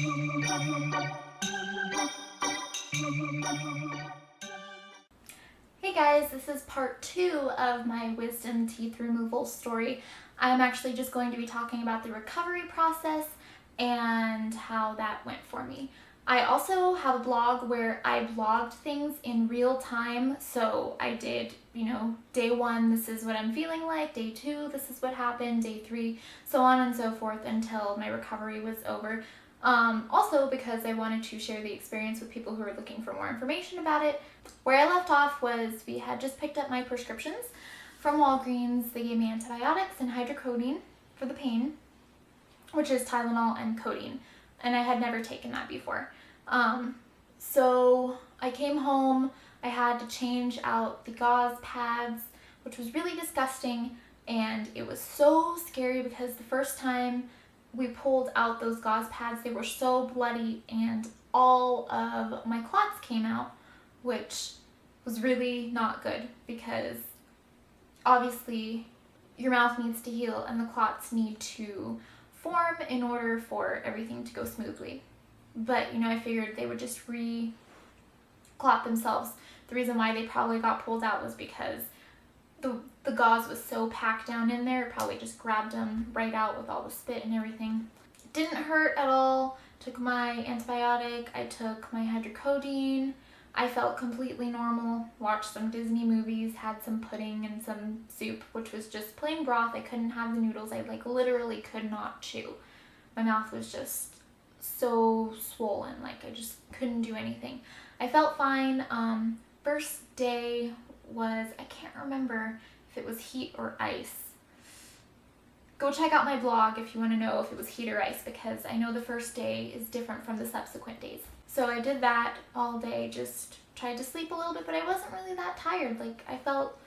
Hey guys, this is part 2 of my wisdom teeth removal story. I'm actually just going to be talking about the recovery process and how that went for me. I also have a blog where I blogged things in real time. So I did, day 1, this is what I'm feeling like, day 2, this is what happened, day 3, so on and so forth until my recovery was over. Also because I wanted to share the experience with people who are looking for more information about it. Where I left off was we had just picked up my prescriptions from Walgreens. They gave me antibiotics and hydrocodone for the pain, which is Tylenol and codeine, and I had never taken that before. So I came home, I had to change out the gauze pads, which was really disgusting, and it was so scary because the first time we pulled out those gauze pads, they were so bloody and all of my clots came out, which was really not good because obviously your mouth needs to heal and the clots need to form in order for everything to go smoothly. But I figured they would just re-clot themselves. The reason why they probably got pulled out was because the gauze was so packed down in there, it probably just grabbed them right out with all the spit and everything. It didn't hurt at all. Took my antibiotic, I took my hydrocodone. I felt completely normal, watched some Disney movies, had some pudding and some soup, which was just plain broth. I couldn't have the noodles. I literally could not chew. My mouth was just so swollen, I just couldn't do anything. I felt fine. First day was, I can't remember if it was heat or ice. Go check out my blog if you want to know if it was heat or ice, because I know the first day is different from the subsequent days. So I did that all day, just tried to sleep a little bit, but I wasn't really that tired. I felt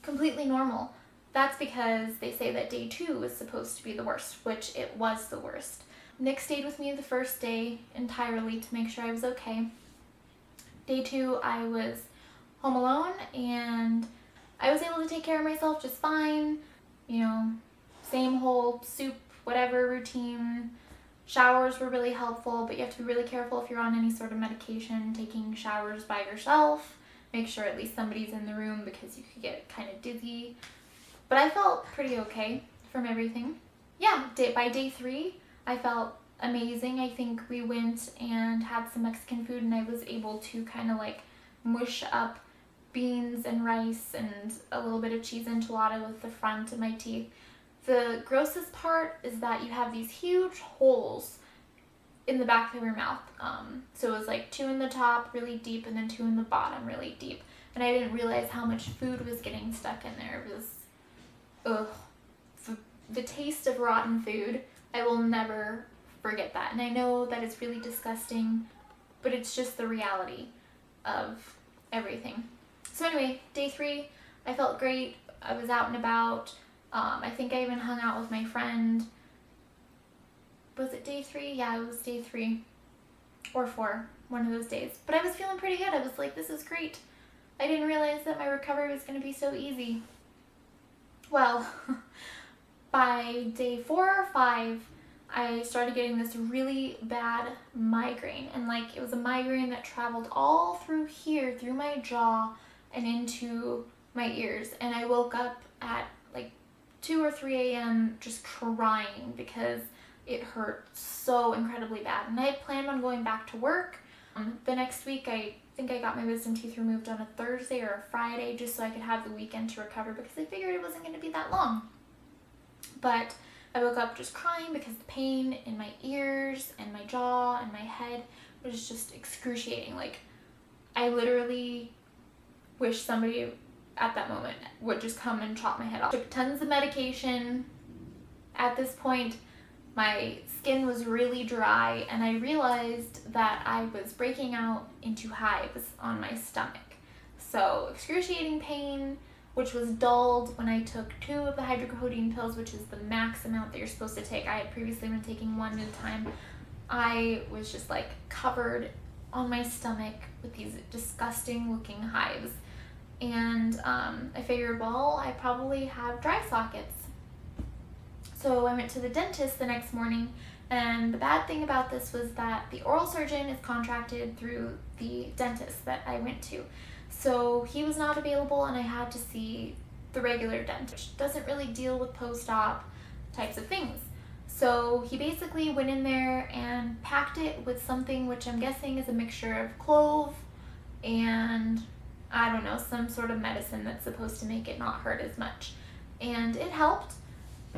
completely normal. That's because they say that day 2 is supposed to be the worst, which it was the worst. Nick stayed with me the first day entirely to make sure I was okay. Day 2, I was home alone and I was able to take care of myself just fine. Same whole soup, whatever routine. Showers were really helpful, but you have to be really careful if you're on any sort of medication, taking showers by yourself. Make sure at least somebody's in the room because you could get kind of dizzy. But I felt pretty okay from everything. Yeah, by day 3, I felt amazing. I think we went and had some Mexican food and I was able to kind of mush up beans and rice and a little bit of cheese enchilada with the front of my teeth. The grossest part is that you have these huge holes in the back of your mouth. So it was 2 in the top really deep and then 2 in the bottom really deep. And I didn't realize how much food was getting stuck in there. It was, the taste of rotten food. I will never forget that. And I know that it's really disgusting, but it's just the reality of everything. So anyway, day 3, I felt great. I was out and about. I think I even hung out with my friend. Was it day 3? Yeah, it was day 3 or 4, one of those days. But I was feeling pretty good. I was like, this is great. I didn't realize that my recovery was going to be so easy. Well, by day 4 or 5, I started getting this really bad migraine. And it was a migraine that traveled all through here, through my jaw and into my ears. And I woke up at 2 or 3 a.m. just crying because it hurt so incredibly bad. And I had planned on going back to work. The next week, I think I got my wisdom teeth removed on a Thursday or a Friday just so I could have the weekend to recover because I figured it wasn't going to be that long. But I woke up just crying because the pain in my ears and my jaw and my head was just excruciating. I literally wish somebody at that moment would just come and chop my head off. Took tons of medication. At this point, my skin was really dry and I realized that I was breaking out into hives on my stomach. So excruciating pain, which was dulled when I took 2 of the hydrocodone pills, which is the max amount that you're supposed to take. I had previously been taking 1 at a time. I was just covered on my stomach with these disgusting looking hives. And I figured, well, I probably have dry sockets. So I went to the dentist the next morning And the bad thing about this was that the oral surgeon is contracted through the dentist that I went to. So he was not available and I had to see the regular dentist, which doesn't really deal with post-op types of things. So he basically went in there and packed it with something which I'm guessing is a mixture of clove and I don't know, some sort of medicine that's supposed to make it not hurt as much. And it helped.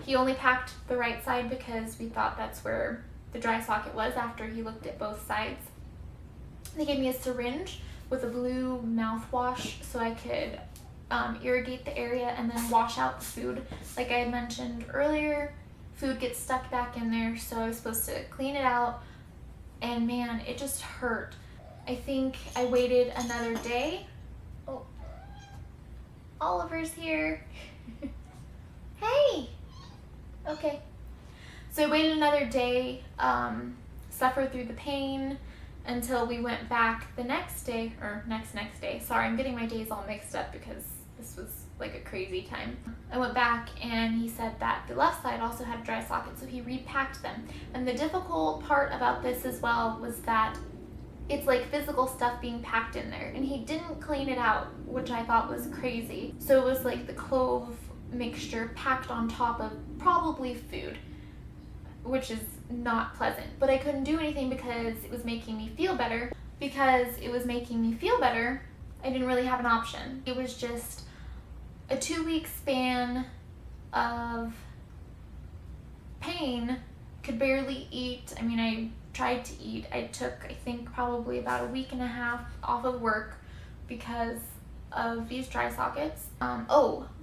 He only packed the right side because we thought that's where the dry socket was after he looked at both sides. They gave me a syringe with a blue mouthwash so I could irrigate the area and then wash out the food. Like I had mentioned earlier, food gets stuck back in there, so I was supposed to clean it out, and man, it just hurt. I think I waited another day. Oh, Oliver's here. Hey! Okay. So I waited another day, suffered through the pain until we went back the next day, or next day. Sorry, I'm getting my days all mixed up because this was like a crazy time. I went back and he said that the left side also had a dry socket, so he repacked them. And the difficult part about this as well was that it's like physical stuff being packed in there, and he didn't clean it out, which I thought was crazy. So it was like the clove mixture packed on top of probably food, which is not pleasant. But I couldn't do anything because it was making me feel better. Because it was making me feel better, I didn't really have an option. It was just a 2-week span of pain, could barely eat. I mean, I tried to eat. I took, I think, probably about a week and a half off of work because of these dry sockets.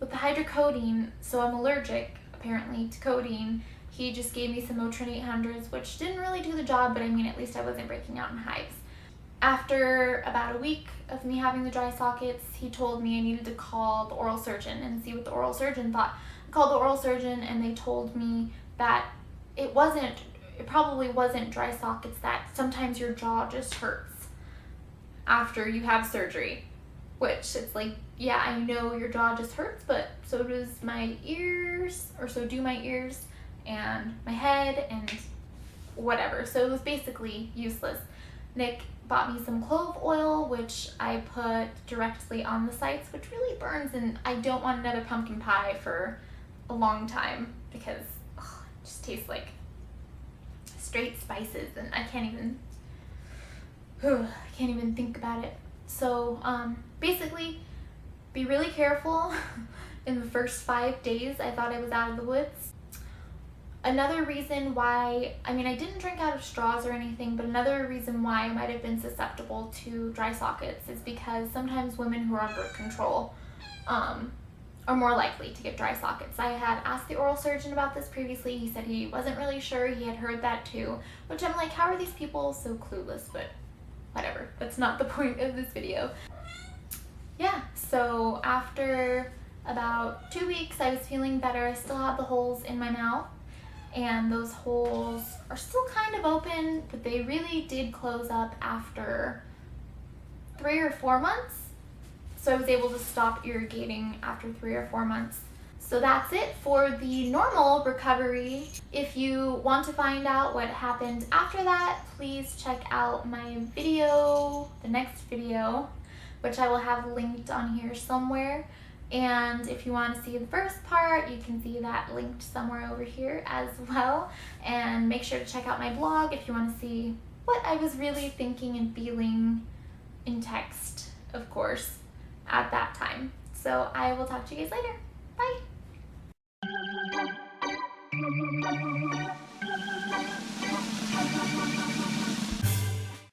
With the hydrocodone, so I'm allergic apparently to codeine, he just gave me some Motrin 800s, which didn't really do the job, but I mean, at least I wasn't breaking out in hives. After about a week of me having the dry sockets, he told me I needed to call the oral surgeon and see what the oral surgeon thought. I called the oral surgeon and they told me that it probably wasn't dry sockets, that sometimes your jaw just hurts after you have surgery. Which, it's like, yeah, I know your jaw just hurts, but so does my ears, or so do my ears, and my head, and whatever. So it was basically useless. Nick bought me some clove oil, which I put directly on the sites, which really burns, and I don't want another pumpkin pie for a long time because it just tastes like straight spices, and I can't even think about it. So basically, be really careful. In the first 5 days, I thought I was out of the woods. Another reason why, I mean, I didn't drink out of straws or anything, but another reason why I might have been susceptible to dry sockets is because sometimes women who are on birth control are more likely to get dry sockets. I had asked the oral surgeon about this previously. He said he wasn't really sure. He had heard that too, which I'm like, how are these people so clueless? But whatever, that's not the point of this video. Yeah, so after about 2 weeks, I was feeling better. I still had the holes in my mouth, and those holes are still kind of open, but they really did close up after 3 or 4 months. So I was able to stop irrigating after 3 or 4 months. So that's it for the normal recovery. If you want to find out what happened after that, please check out my video, the next video, which I will have linked on here somewhere. And if you want to see the first part, you can see that linked somewhere over here as well. And make sure to check out my blog if you want to see what I was really thinking and feeling in text, of course, at that time. So I will talk to you guys later. Bye.